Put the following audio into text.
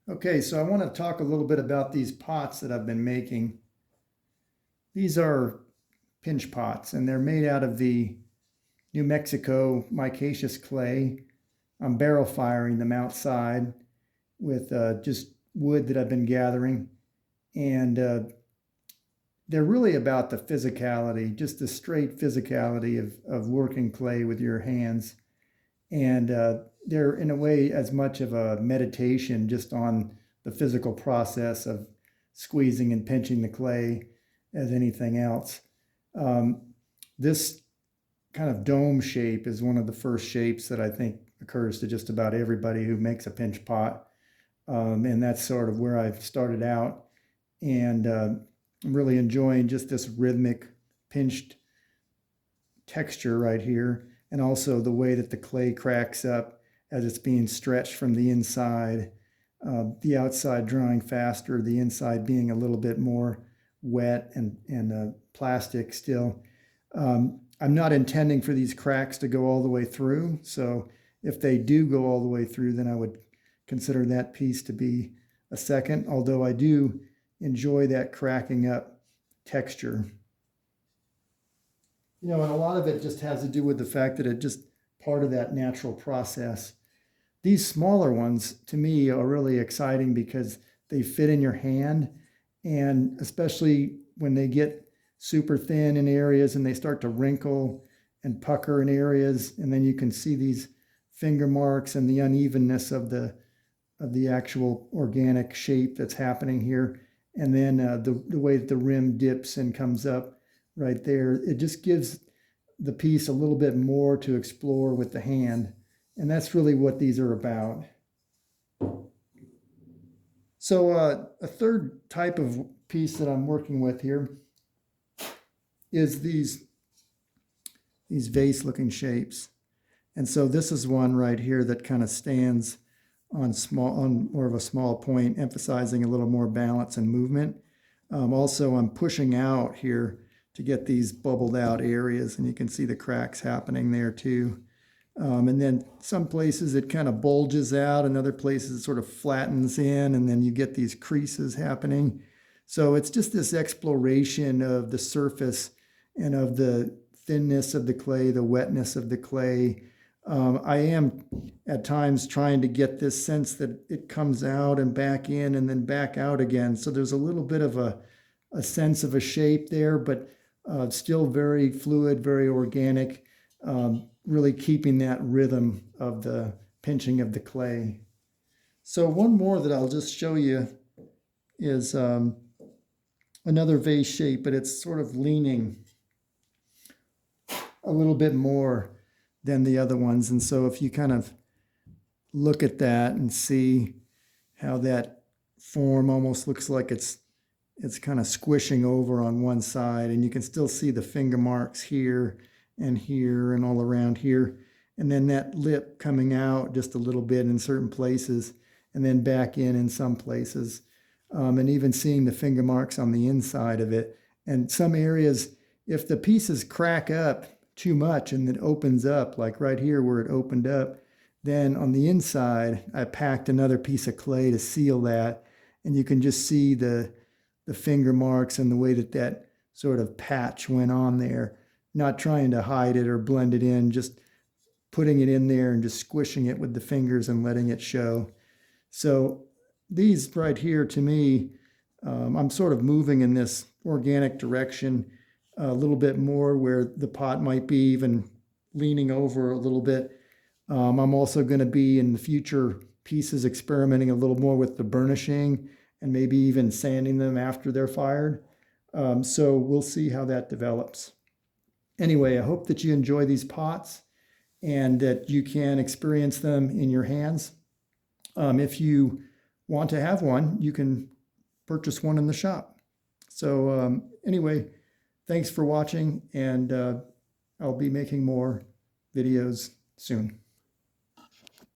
Okay, so I want to talk a little bit about these pots that I've been making. These are pinch pots, and they're made out of the New Mexico micaceous clay. I'm barrel firing them outside with just wood that I've been gathering. And they're really about the physicality, just the straight physicality of working clay with your hands. And they're, in a way, as much of a meditation just on the physical process of squeezing and pinching the clay as anything else. This kind of dome shape is one of the first shapes that I think occurs to just about everybody who makes a pinch pot. And that's sort of where I've started out. And I'm really enjoying just this rhythmic pinched texture right here, and also the way that the clay cracks up as it's being stretched from the inside. The outside drying faster, the inside being a little bit more wet and plastic still. I'm not intending for these cracks to go all the way through, so if they do go all the way through, then I would consider that piece to be a second, although I do enjoy that cracking up texture. And a lot of it just has to do with the fact that it just part of that natural process. These smaller ones, to me, are really exciting because they fit in your hand, and especially when they get super thin in areas and they start to wrinkle and pucker in areas, and then you can see these finger marks and the unevenness of the actual organic shape that's happening here. And then the way that the rim dips and comes up right there, it just gives the piece a little bit more to explore with the hand. And that's really what these are about. So a third type of piece that I'm working with here is these vase-looking shapes. And so this is one right here that kind of stands on more of a small point, emphasizing a little more balance and movement. Also, I'm pushing out here to get these bubbled out areas, and you can see the cracks happening there too. And then some places it kind of bulges out, and other places it sort of flattens in, and then you get these creases happening. So it's just this exploration of the surface and of the thinness of the clay, the wetness of the clay. I am at times trying to get this sense that it comes out and back in and then back out again. So there's a little bit of a sense of a shape there, but still very fluid, very organic, really keeping that rhythm of the pinching of the clay. So one more that I'll just show you is another vase shape, but it's sort of leaning a little bit more than the other ones. And so if you kind of look at that and see how that form almost looks like it's kind of squishing over on one side, and you can still see the finger marks here and all around here, and then that lip coming out just a little bit in certain places and then back in some places, and even seeing the finger marks on the inside of it. And some areas, if the pieces crack up too much and it opens up, like right here where it opened up, then on the inside I packed another piece of clay to seal that, and you can just see the finger marks and the way that sort of patch went on there, not trying to hide it or blend it in, just putting it in there and just squishing it with the fingers and letting it show. So these right here, to me, I'm sort of moving in this organic direction a little bit more, where the pot might be even leaning over a little bit. I'm also going to be in the future pieces experimenting a little more with the burnishing and maybe even sanding them after they're fired. So we'll see how that develops. Anyway, I hope that you enjoy these pots and that you can experience them in your hands. If you want to have one, you can purchase one in the shop. So anyway, thanks for watching, and I'll be making more videos soon.